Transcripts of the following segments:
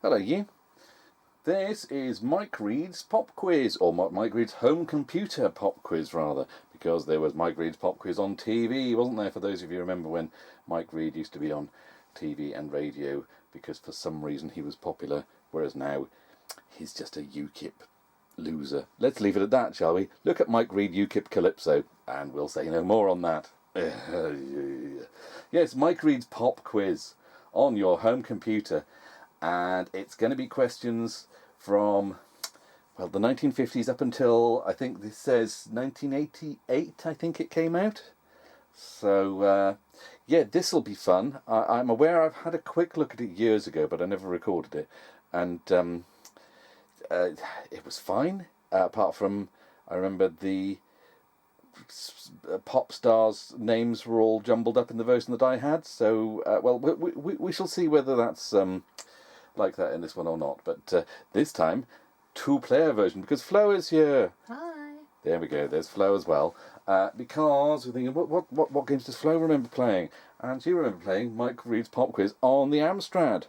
Hello you. This is Mike Reed's Pop Quiz, or Mike Reed's Home Computer Pop Quiz rather, because there was Mike Reed's Pop Quiz on TV, wasn't there, for those of you who remember when Mike Reed used to be on TV and radio, because for some reason he was popular, whereas now he's just a UKIP loser. Let's leave it at that, shall we? Look at Mike Reed UKIP Calypso, and we'll say no more on that. Yes, Mike Reed's Pop Quiz on your home computer, and it's going to be questions from, well, the 1950s up until, I think this says 1988, I think it came out. So, yeah, this will be fun. I'm aware I've had a quick look at it years ago, but I never recorded it. And it was fine, apart from, I remember the pop stars' names were all jumbled up in the version that I had. So, well, we shall see whether that's like that in this one or not. But this time, two-player version, because Flo is here. Hi. There we go. There's Flo as well. Because we're thinking, what games does Flo remember playing? And she remember playing Mike Reed's Pop Quiz on the Amstrad.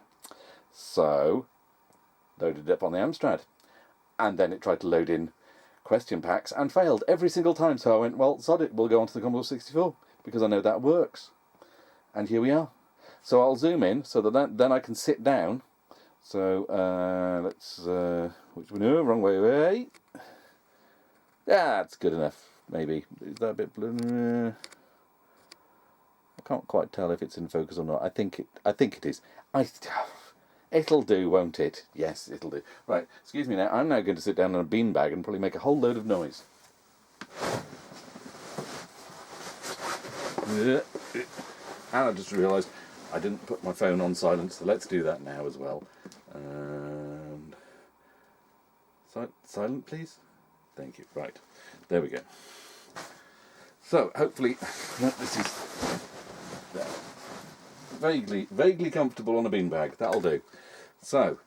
So, loaded it up on the Amstrad, and then it tried to load in question packs and failed every single time. So I went, well, sod it, we'll go on to the Commodore 64 because I know that works. And here we are. So I'll zoom in so that then I can sit down. So let's which one? No, wrong way. That's good enough. Maybe is that a bit blue? I can't quite tell if it's in focus or not. I think it is. It'll do, won't it? Yes, it'll do. Right, excuse me now. I'm now going to sit down on a beanbag and probably make a whole load of noise. And I just realised I didn't put my phone on silent, so let's do that now as well. And silent, please. Thank you. Right, there we go. So hopefully this is vaguely comfortable on a beanbag. That'll do. So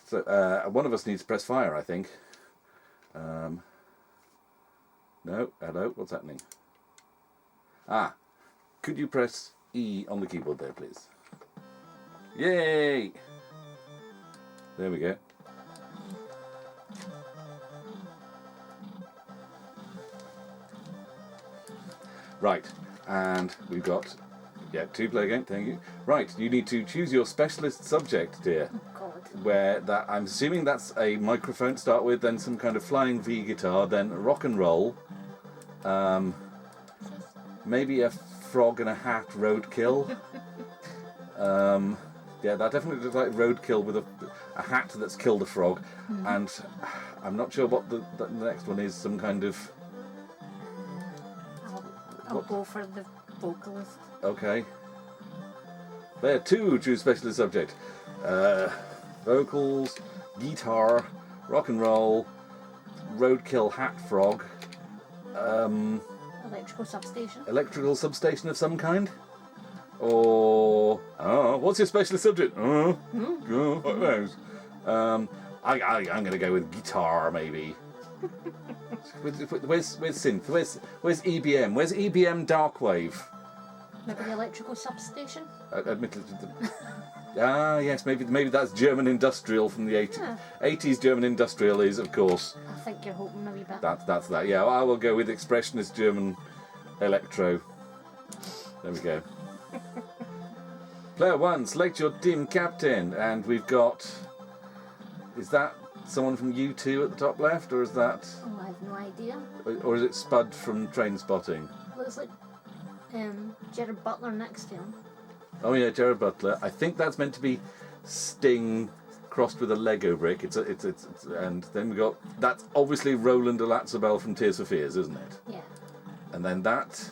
one of us needs to press fire, I think. No, hello, what's happening? Could you press E on the keyboard there, please? Yay! There we go. Right, and we've got, yeah, two-player game, thank you. Right, you need to choose your specialist subject, dear. Oh, God. Where that, I'm assuming that's a microphone to start with, then some kind of flying V guitar, then rock and roll. Maybe a frog in a hat, roadkill. Yeah, that definitely looks like roadkill with a hat that's killed a frog. And I'm not sure what the next one is, some kind of... I'll go for the vocalist. Okay. There, two choose specialist subject. Vocals, guitar, rock and roll, roadkill hat frog, Electrical substation. electrical substation of some kind? Or... what's your specialist subject? What knows? I'm going to go with guitar, maybe. Where's synth? Where's EBM? Where's EBM Darkwave? Maybe the electrical substation. Admittedly, yes, maybe that's German industrial from the 80s. Yeah. 80s German industrial is, of course. I think you're hoping a wee bit. That's that. Yeah, I will go with expressionist German electro. There we go. Player one, select your team captain, and we've got. Is that someone from U2 at the top left, or is that? Oh, I have no idea. Or is it Spud from Train Spotting? Looks like Gerard Butler next to him. Oh yeah, Gerard Butler. I think that's meant to be Sting crossed with a Lego brick. It's and then we got that's obviously Roland Alatzabel from Tears for Fears, isn't it? Yeah. And then that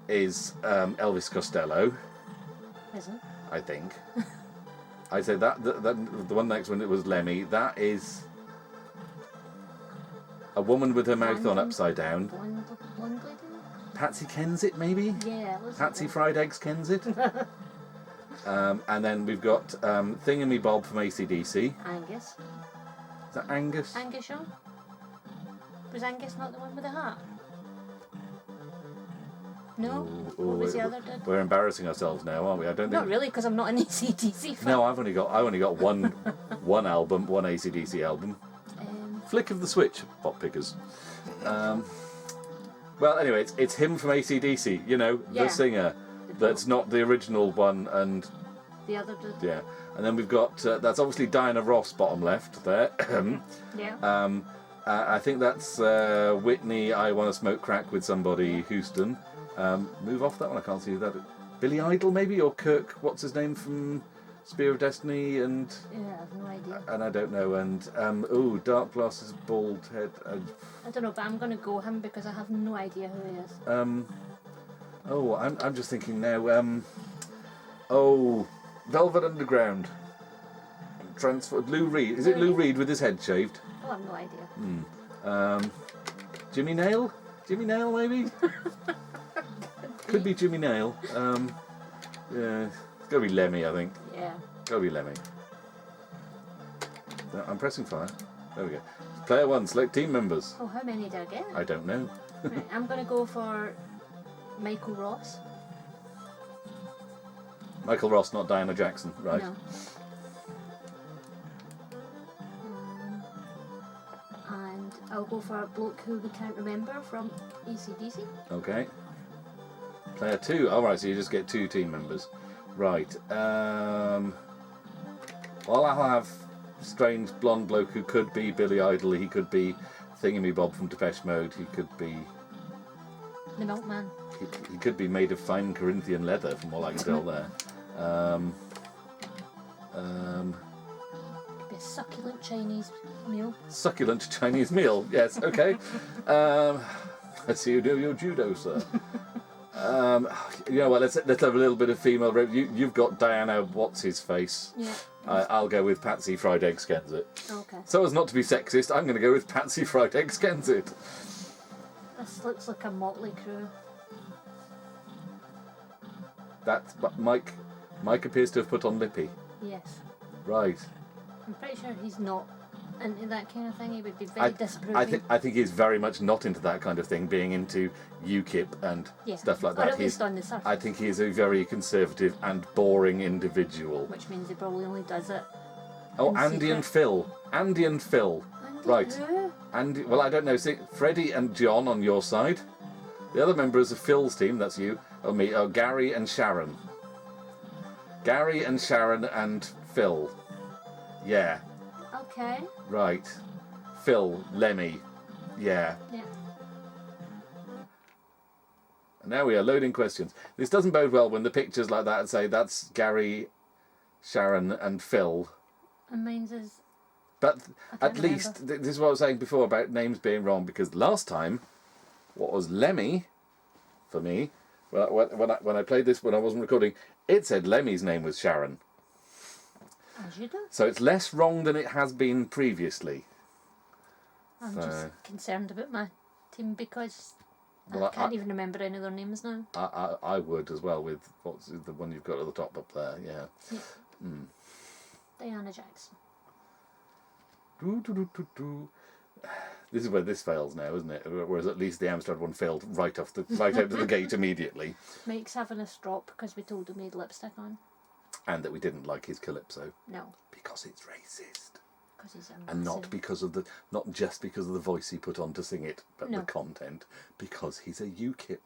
is Elvis Costello. Isn't? I think. I say that the one next one it was Lemmy. That is a woman with her mouth on upside down. Blonde lady? Patsy Kensit, maybe? Yeah, it looks Patsy like Fried Eggs Kensit. And then we've got Thingamy Bob from AC/DC. Angus. Is that Angus? Angus Young? Was Angus not the one with the hat? No. Ooh, What was the other did? We're embarrassing ourselves now, aren't we? I don't Not think. really, because I'm not an AC/DC fan. No, I've only got one album, one AC/DC album. Flick of the Switch, pop pickers. Well, anyway, it's him from AC/DC. You know, Yeah. the singer. That's not the original one, and The other did. yeah. And then we've got that's obviously Diana Ross, bottom left there. Yeah. I think that's Whitney. I want to smoke crack with somebody. Houston. Move off that one. I can't see who that is. Billy Idol, maybe, or Kirk. What's his name from Spear of Destiny? And Yeah, I have no idea. and I don't know. And dark glasses, bald head. I don't know, but I'm going to go him because I have no idea who he is. I'm just thinking now. Velvet Underground. Lou Reed. Is it Lou Reed with his head shaved? Oh, I have no idea. Jimmy Nail? Jimmy Nail, maybe? Could be Jimmy Nail. Yeah, it's got to be Lemmy, I think. Yeah. Got to be Lemmy. I'm pressing fire. There we go. Player 1, select team members. Oh, how many did I get? I don't know. Right, I'm going to go for Michael Ross. Michael Ross, not Diana Jackson, right? No. And I'll go for a bloke who we can't remember from AC/DC. Okay. Player 2. All right, so you just get 2 team members. Right. Well, I'll have strange blonde bloke who could be Billy Idol. He could be Thingamy-Bob from Depeche Mode. He could be... The Milkman. He could be made of fine Corinthian leather, from all I can tell there. Could be a succulent Chinese meal. Succulent Chinese meal. Yes, okay. Let's see you do your judo, sir. You know what? Let's have a little bit of female. You've got Diana. What's his face? Yeah. I'll go with Patsy Fried Egg Skenzit. Okay. So as not to be sexist, I'm going to go with Patsy Fried Egg Skenzit. This looks like a motley crew. But Mike appears to have put on Lippy. Yes. Right. I'm pretty sure he's not into that kind of thing. He would be very disapproving. I think he's very much not into that kind of thing, being into UKIP and stuff like that. Or at least on the surface. I think he is a very conservative and boring individual. Which means he probably only does it. Oh, in Andy secret. and Phil. Andy and Phil. Andy Right. who? Andy. Well, I don't know. See, Freddie and John on your side. The other members of Phil's team, that's you, or me, are Gary and Sharon. Gary and Sharon and Phil. Yeah. Okay. Right. Phil, Lemmy. Yeah. Yeah. And now we are loading questions. This doesn't bode well when the pictures like that say that's Gary, Sharon and Phil. And mine's is... But I at can't least, remember. this is what I was saying before about names being wrong, because last time, what was Lemmy, for me, when I played this when I wasn't recording, it said Lemmy's name was Sharon. As you do. So it's less wrong than it has been previously. I'm So- just concerned about my team because Well, I can't even remember any of their names now. I would as well with what's the one you've got at the top up there, yeah. Yeah. Mm. Diana Jackson. This is where this fails now, isn't it? Whereas at least the Amstrad one failed right out of the gate immediately. Mike's having a strop because we told him he had lipstick on. And that we didn't like his calypso. No, Because it's racist. because he's And not just because of the voice he put on to sing it, but No. the content. Because he's a UKIP.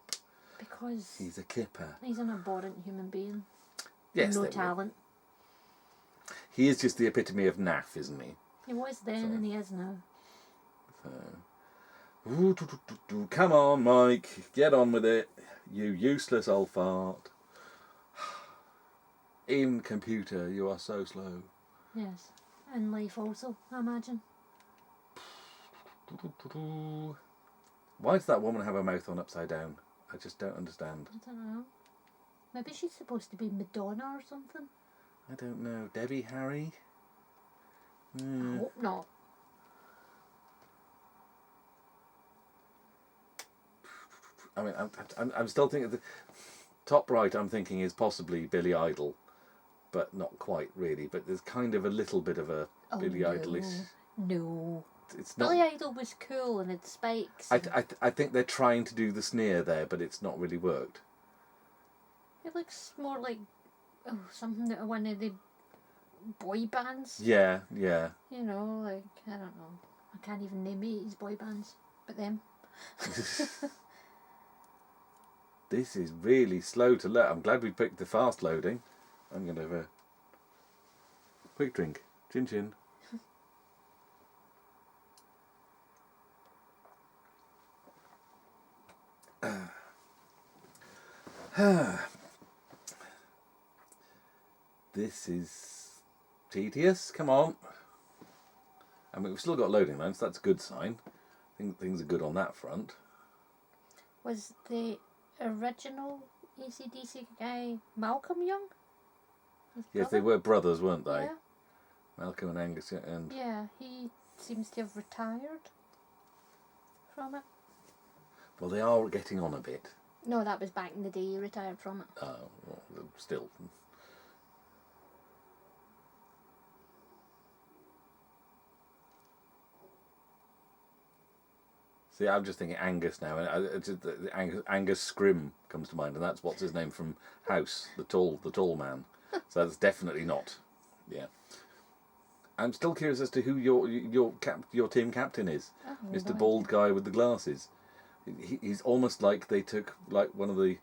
because He's a kipper. he's an abhorrent human being. Yes, No there we go. talent. He is just the epitome of naff, isn't he? He was then and he is now. Come on, Mike, get on with it, you useless old fart. In computer, you are so slow. Yes. And life also, I imagine. Why does that woman have her mouth on upside down? I just don't understand. I don't know. Maybe she's supposed to be Madonna or something. I don't know. Debbie Harry? I hope not. I mean, I'm still thinking... The top right, I'm thinking, is possibly Billy Idol. But not quite, really. But there's kind of a little bit of a Oh, Billy no. Idolish... No. it's not. Billy Idol was cool and had spikes. I think they're trying to do the sneer there, but it's not really worked. It looks more like something that one of the boy bands. Yeah, yeah. You know, like, I don't know. I can't even name 80s boy bands, but them. This is really slow to load. I'm glad we picked the fast loading. I'm going to have a quick drink. Chin chin. This is tedious. Come on. I mean, we've still got loading lines. That's a good sign. I think things are good on that front. Was the original AC/DC guy Malcolm Young? His Yes, they brother? were brothers, weren't they? Yeah. Malcolm and Angus. And Yeah, he seems to have retired from it. well, they are getting on a bit. No, that was back in the day. He retired from it. Well, still. See, I'm just thinking Angus now, and Angus Scrim comes to mind, and that's what's his name from House, the tall man. So that's definitely not. Yeah. I'm still curious as to who your team captain is, Oh, Mr. right. Bald guy with the glasses. He's almost like they took like one of the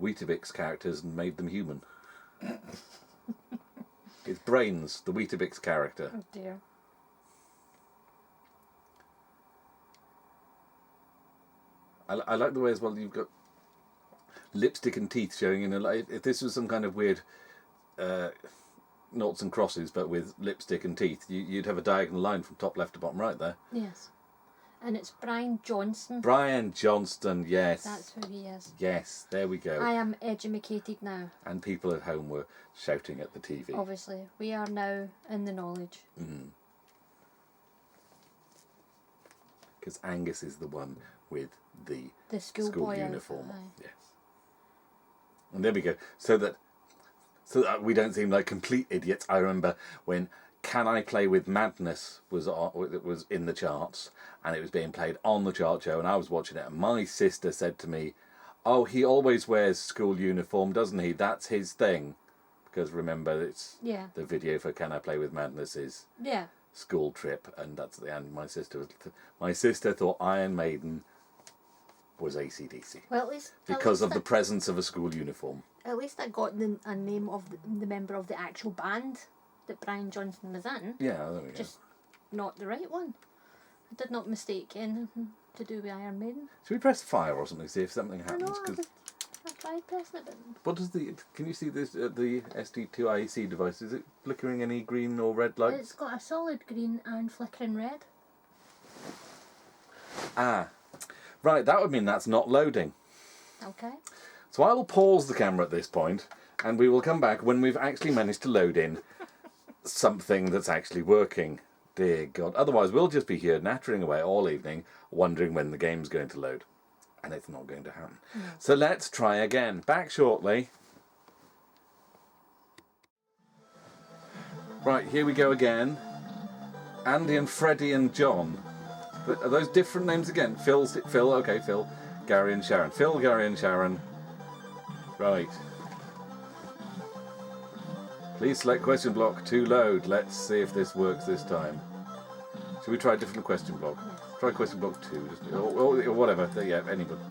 Weetabix characters and made them human. It's Brains, the Weetabix character. Oh dear. I like the way as well you've got lipstick and teeth showing in a like if this was some kind of weird noughts and crosses but with lipstick and teeth, you'd have a diagonal line from top left to bottom right there. Yes. And it's Brian Johnston. Brian Johnston, yes. That's who he is. Yes, there we go. I am educated now. And people at home were shouting at the TV. Obviously. We are now in the knowledge. Because Angus is the one with the school uniform. Aye. Yes. And there we go. So that we don't seem like complete idiots. I remember when Can I Play With Madness was in the charts, and it was being played on the chart show, and I was watching it, and my sister said to me, "Oh, he always wears school uniform, doesn't he? That's his thing." Because remember, it's the video for Can I Play With Madness is school trip, and that's the end. My sister thought Iron Maiden was AC/DC. Well, at least because of the presence of a school uniform. At least I got a name of the member of the actual band that Brian Johnston was in. Yeah, there we go. Just not the right one. I did not mistake anything to do with Iron Maiden. Should we press fire or something, see if something I know, happens? I tried pressing it, but... What does can you see this the SD2IEC device? Is it flickering any green or red lights? It's got a solid green and flickering red. Ah, right, that would mean that's not loading. Okay. So I will pause the camera at this point, and we will come back when we've actually managed to load in something that's actually working. Dear God. Otherwise, we'll just be here nattering away all evening, wondering when the game's going to load. And it's not going to happen. No. So let's try again. Back shortly. Right, here we go again. Andy and Freddie and John. Are those different names again? Phil, okay, Phil. Gary and Sharon. Phil, Gary and Sharon. Right. Please select question block to load. Let's see if this works this time. Should we try a different question block? Yes. Try question block 2, or whatever. Yeah, anybody.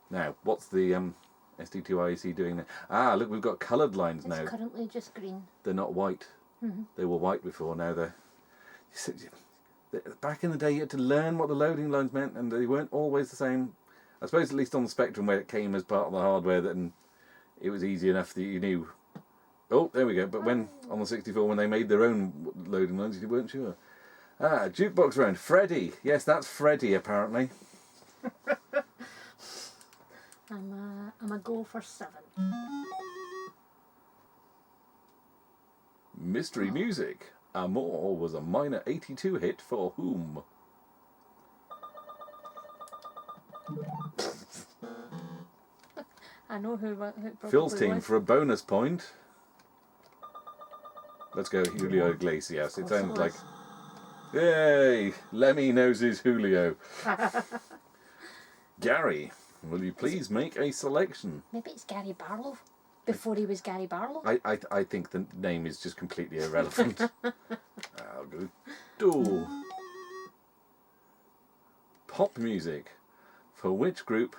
Now, what's the SD2IEC doing there? Ah, look, we've got coloured lines now. It's currently just green. They're not white. Mm-hmm. They were white before. Now they're. Back in the day, you had to learn what the loading lines meant, and they weren't always the same. I suppose at least on the Spectrum, where it came as part of the hardware, that it was easy enough that you knew. Oh, there we go. But when on the 64, when they made their own loading lines, you weren't sure. Ah, jukebox round. Freddie. Yes, that's Freddie, apparently. I'm a go for 7. Mystery music. Amor was a minor 82 hit for whom? I know who probably Phil's team was. for a bonus point. Let's go Julio Iglesias. It sounds like Yay! Lemmy knows his Julio. Gary, will you please make a selection? Maybe it's Gary Barlow. Before he was Gary Barlow. I think the name is just completely irrelevant. I'll go do. Pop music. For which group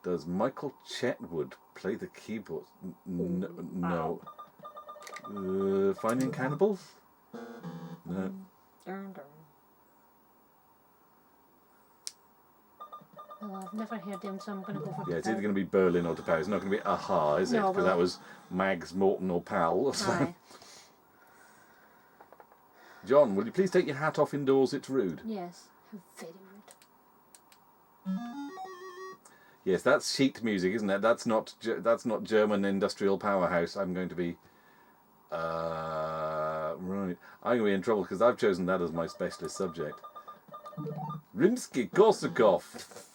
does Michael Chetwood play the keyboard? No. Finding Cannibals? No. Well, I've never heard him, so I'm going to go for Yeah, it's either going to be Berlin or Depow. It's not going to be Aha, is it? No, Because that was Mags, Morton or Powell. Aye. John, will you please take your hat off indoors? It's rude. Yes. How very rude. Yes, that's sheet music, isn't it? That's not German industrial powerhouse. I'm going to be right. I'm going to be in trouble because I've chosen that as my specialist subject. Rimsky-Korsakov.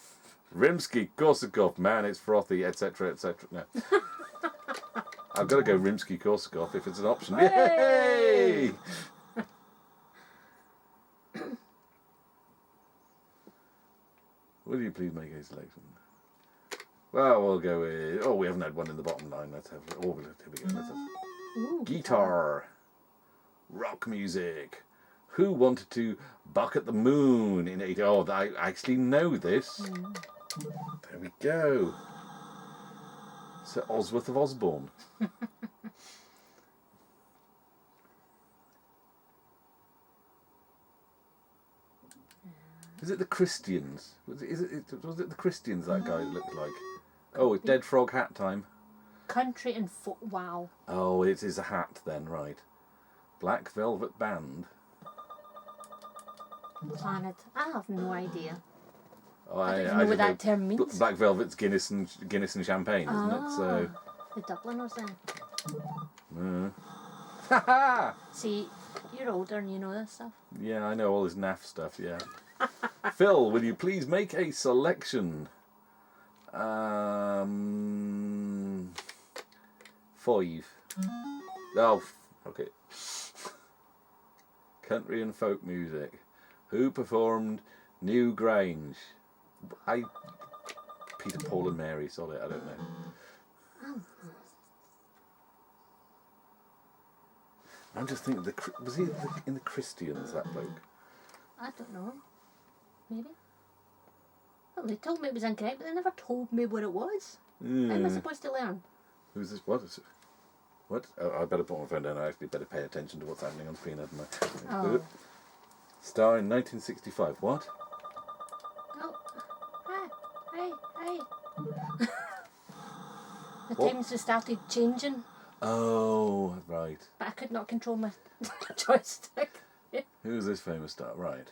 Rimsky-Korsakov, man, it's frothy, etc., etc. No. I've got to go Rimsky-Korsakov if it's an option. Yay! Will you please make a selection? Well, we'll go with... Oh, we haven't had one in the bottom line. Let's have... Oh, here we go. Let's have... Ooh, Guitar. Rock music. Who wanted to buck at the moon in 80? Oh, I actually know this. There we go. Sir Osworth of Osborne. Is it the Christians? Was it the Christians that guy looked like? Oh, it's Dead Frog Hat time. Country and folk. Wow. Oh, it is a hat then, right. Black Velvet Band. Planet. I have no idea. Oh, I don't even know what that term means. Black Velvet's Guinness and champagne, isn't it? So. The Dubliners then. See, you're older and you know this stuff. Yeah, I know all this naff stuff, yeah. Phil, will you please make a selection? 5. Oh, okay. Country and folk music. Who performed New Grange? Peter, Paul and Mary, sorry, I don't know. I'm just thinking, was he in the Christians, that bloke? I don't know. Maybe. Well, they told me it was incorrect, but they never told me what it was. How am I supposed to learn? Who's this? What is it? What? Oh, I better put my phone down. I actually better pay attention to what's happening on screen, hadn't I? Oh. Star in 1965. What? Oh. Hey. The What? times have started changing, Oh, right. but I could not control my joystick. Who's this famous star? Right.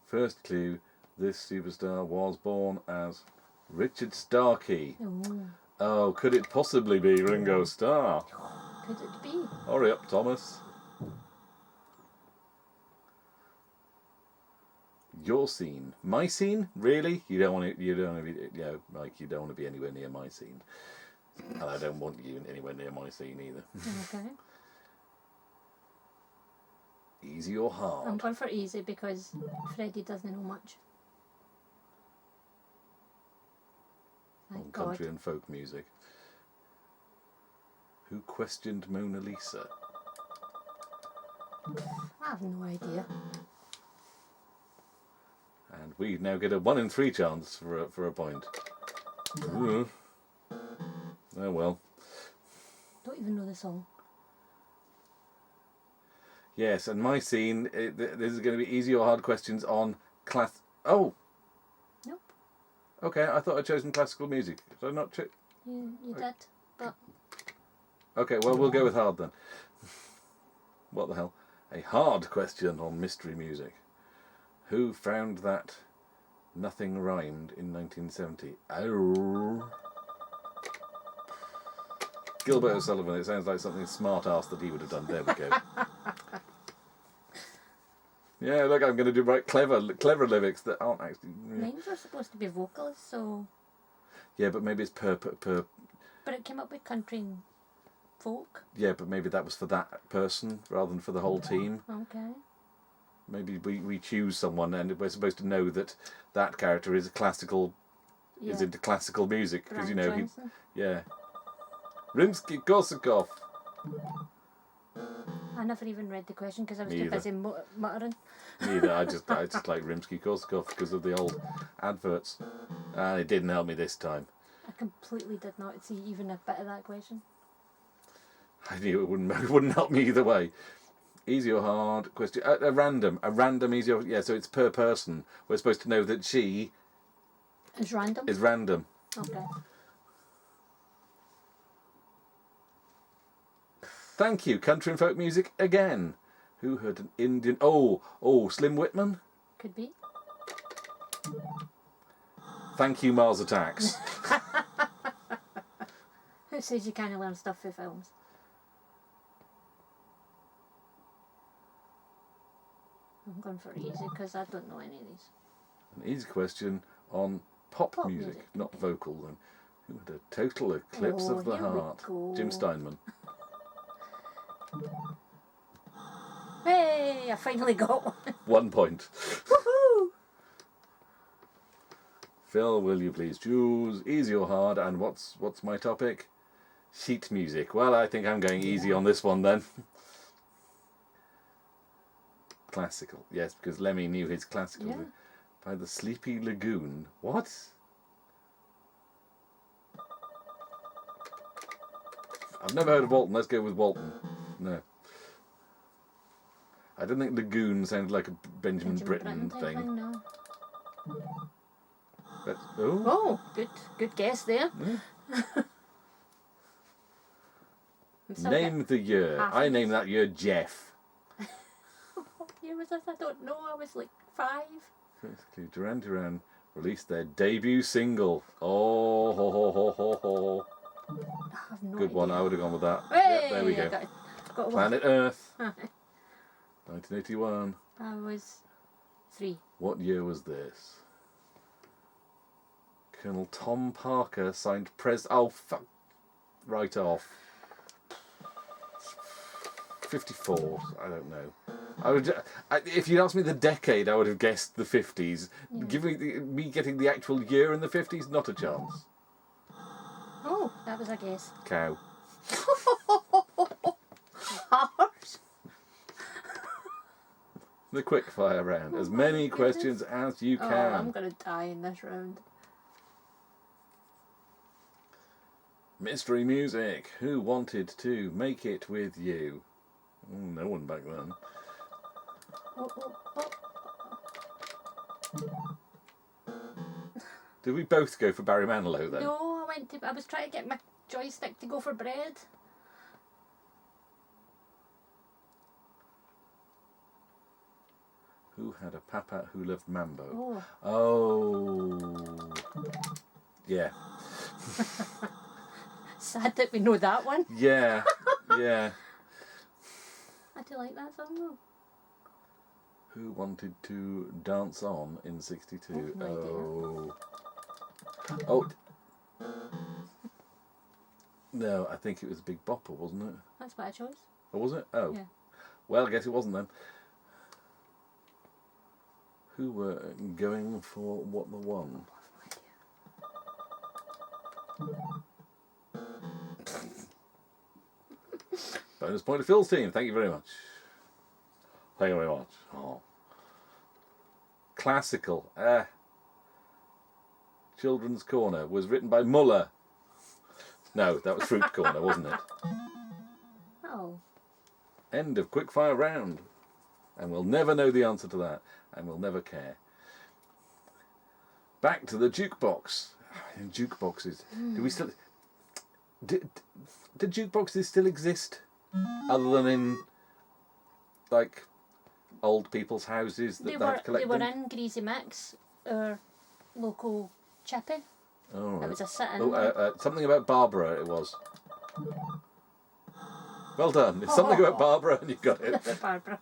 First clue, this superstar was born as Richard Starkey. Oh. Oh, could it possibly be Ringo Starr? Could it be? Hurry up, Thomas. Your scene. My scene? Really? You don't want to be, like, you don't want to be anywhere near my scene. And I don't want you anywhere near my scene either. Okay. Easy or hard? I'm going for easy because Freddie doesn't know much. On Thank God. country and folk music. Who questioned Mona Lisa? I have no idea. And we now get a 1 in 3 chance for a point. Ooh. Oh well. Don't even know the song. Yes, and my scene, this is going to be easy or hard questions on class... Oh! Nope. Okay, I thought I'd chosen classical music. Did I not You did, but... Okay, well, we'll go with hard then. What the hell? A hard question on mystery music. Who found that nothing rhymed in 1970? Oh. Gilbert O'Sullivan. It sounds like something smart-ass that he would have done. There we go. Yeah, look, I'm going to do clever lyrics that aren't actually... Mine were supposed to be vocalists, so... Yeah, but maybe it's per... But it came up with country and folk. Yeah, but maybe that was for that person rather than for the whole team. Okay. maybe we choose someone and we're supposed to know that that character is classical, Yeah. is into classical music because you Brian know Johnson. yeah. Rimsky-Korsakov. I never even read the question because I was Me too either. busy muttering. Neither. I just like Rimsky-Korsakov because of the old adverts, and it didn't help me this time. I completely did not see even a bit of that question. I knew it wouldn't help me either way. Easy or hard question? A random easy or yeah. So it's per person. We're supposed to know that she It's random? is random. Okay. Thank you, country and folk music again. Who heard an Indian? Oh, Slim Whitman. Could be. Thank you, Mars Attacks. Who says you can't learn stuff for films? I'm going for easy because I don't know any of these. An easy question on pop Pop music, music, not vocal. Then, who had a total eclipse Oh, of the here we heart? go. Jim Steinman. Hey, I finally got one. 1 point. Woohoo! Phil, will you please choose easy or hard? And what's my topic? Sheet music. Well, I think I'm going easy on this one then. Classical, yes, because Lemmy knew his classical. Yeah. By the Sleepy Lagoon. What? I've never heard of Walton. Let's go with Walton. No. I don't think Lagoon sounded like a Benjamin Britten type thing. No. But, Oh, good guess there. Yeah. I'm still Name the year. half I of named this. that year Jeff. What year was this? I don't know. I was like 5. Basically, Duran Duran released their debut single. Oh, ho, ho, ho, ho, ho. I have no Good idea. one. I would have gone with that. Hey, Yep, there we go. Got one. Planet Earth. 1981. I was 3. What year was this? Colonel Tom Parker signed Oh, fuck. Right off. 54. I don't know. If you'd asked me the decade, I would have guessed the 50s. Yeah. Give me getting the actual year in the 50s, not a chance. Oh, that was a guess. Cow. Horse. The quickfire round. As many questions as you Oh, can. I'm gonna die in this round. Mystery music. Who wanted to make it with you? No one back then. Oh. Did we both go for Barry Manilow then? No, I was trying to get my joystick to go for bread. Who had a papa who loved mambo? Oh. Oh. Yeah. Sad that we know that one. Yeah. Yeah. I do like that song though. Who wanted to dance on in 62? No idea. Oh. No, I think it was Big Bopper, wasn't it? That's what I chose. Or was it? Oh. Yeah. Well, I guess it wasn't then. Who were going for What the One? Bonus point to Phil's team. Thank you very much. Thank you very much. Oh. Classical. Children's Corner was written by Muller. No, that was Fruit Corner, wasn't it? Oh. End of quickfire round. And we'll never know the answer to that. And we'll never care. Back to the jukebox. Jukeboxes. Do we still... Do jukeboxes still exist? Other than in, like, old people's houses that they have to collect They were them? in Greasy Mix, our local chippy. Oh, right. It was a sit-in. Something about Barbara it was. Well done. It's something about Barbara and you got it. Barbara.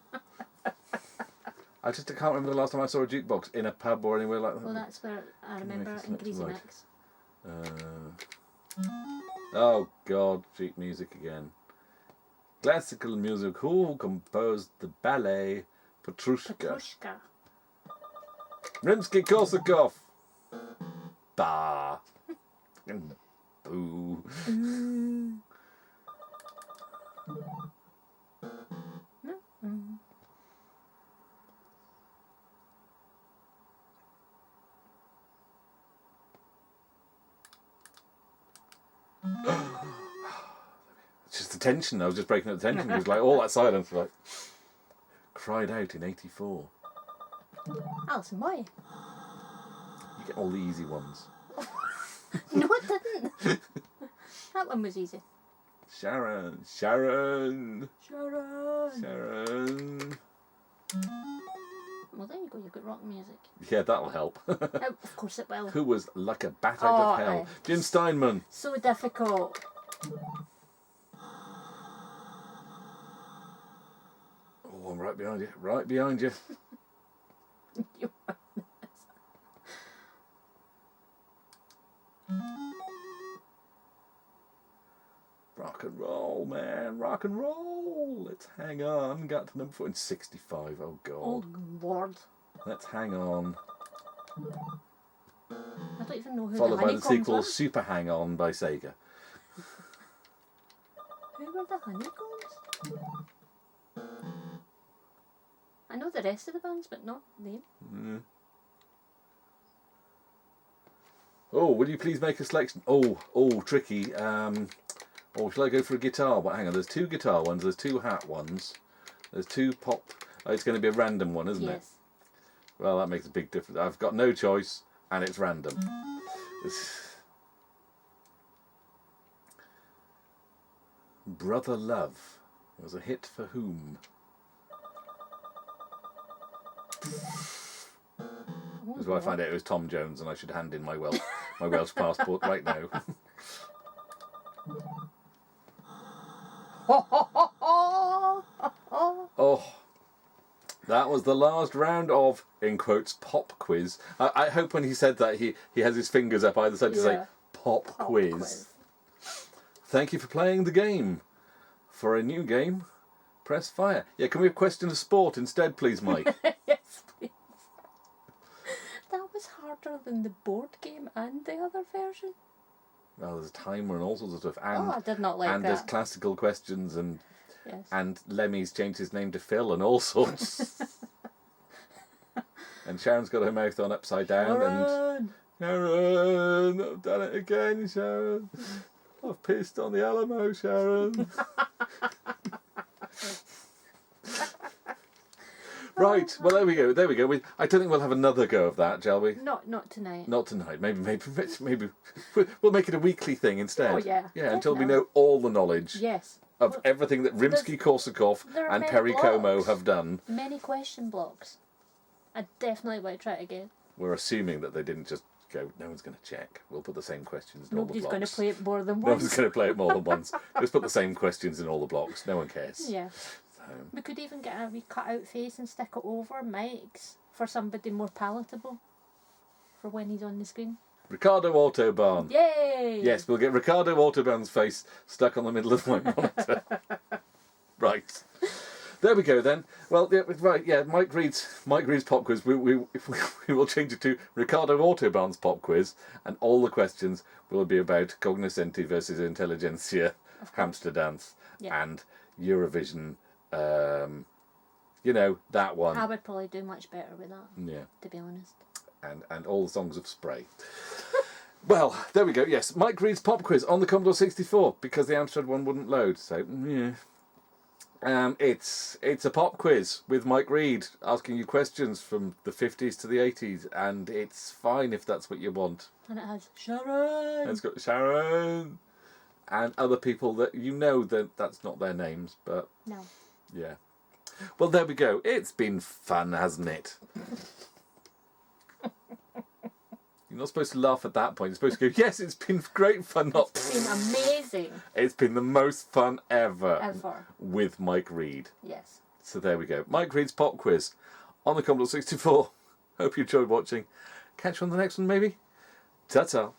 I can't remember the last time I saw a jukebox in a pub or anywhere like that. Well, that's where I remember it in Greasy Right. Mix. Oh God, sheet music again. Classical music. Who composed the ballet Petrushka. Petrushka. Rimsky-Korsakov. Bah. Boo. It's just the tension. I was just breaking up the tension. It was like all that silence. Like cried out in '84. Alison, why? You get all the easy ones. No, it didn't. That one was easy. Sharon. Well, there you go. You've got rock music. Yeah, that'll help. Oh, of course it will. Who was like a bat out of hell? Jim Steinman. So difficult. Oh, I'm right behind you. Right behind you. You are Rock and roll, man. Rock and roll. Let's hang on. Got to number 4 in 65. Oh, God. Oh, Lord. Let's hang on. I don't even know who Followed the by the honeycombs sequel, were. Super Hang On by Sega. Who were the honeycombs? I know the rest of the bands, but not them. Oh, will you please make a selection? Oh, tricky. Or shall I go for a guitar? But hang on, there's 2 guitar ones, there's 2 hat ones, there's 2 pop. Oh, it's going to be a random one, isn't it? Yes. Well, that makes a big difference. I've got no choice, and it's random. Brother Love was a hit for whom? This is why I find out it was Tom Jones, and I should hand in my Welsh passport right now. Oh, that was the last round of, in quotes, pop quiz. I hope when he said that he has his fingers up either side to say pop quiz. Thank you for playing the game. For a new game, press fire. Yeah, can we have question of sport instead, please, Mike? Yes, please. That was harder than the board game and the other version. Well, there's a timer and all sorts of stuff. And, I did not like and that. there's classical questions and Yes. and Lemmy's changed his name to Phil and all sorts. And Sharon's got her mouth on upside down. And Sharon, I've done it again, Sharon. I've pissed on the Alamo, Sharon. Right, well there we go. I don't think we'll have another go of that, shall we? Not tonight. Not tonight. Maybe we'll make it a weekly thing instead. Oh yeah. Yeah, until we know all the knowledge Yes. of everything that Rimsky-Korsakov there are and many Perry Como blocks. have done. Many question blocks. I definitely want to try it again. We're assuming that they didn't just go, no one's going to check. We'll put the same questions in Nobody's all the going blocks. to play it more than No one's once. going to play it more than once. Just put the same questions in all the blocks. No one cares. Yeah. So, We could even get a wee cut-out face and stick it over Mike's for somebody more palatable for when he's on the screen. Ricardo Autobahn. Yay! Yes, we'll get Ricardo Autobahn's face stuck on the middle of my monitor. Right. There we go then. Well, yeah, right, yeah. Mike Reed's pop quiz. We will change it to Ricardo Autobahn's pop quiz, and all the questions will be about cognoscenti versus intelligentsia, hamster dance, and Eurovision. You know that one. I would probably do much better with that. Yeah. To be honest. And all the songs of Spray. Well, there we go. Yes, Mike Reed's pop quiz on the Commodore 64 because the Amstrad one wouldn't load. So yeah. It's a pop quiz with Mike Reed asking you questions from the 50s to the 80s, and it's fine if that's what you want. And it has Sharon. And it's got Sharon and other people that you know that that's not their names, but No. yeah. Well, there we go. It's been fun, hasn't it? You're not supposed to laugh at that point. You're supposed to go, yes, it's been great fun. Not. It's been amazing. It's been the most fun ever. Ever. With Mike Reed. Yes. So there we go. Mike Reed's pop quiz on the Commodore 64. Hope you enjoyed watching. Catch you on the next one, maybe. Ta-ta.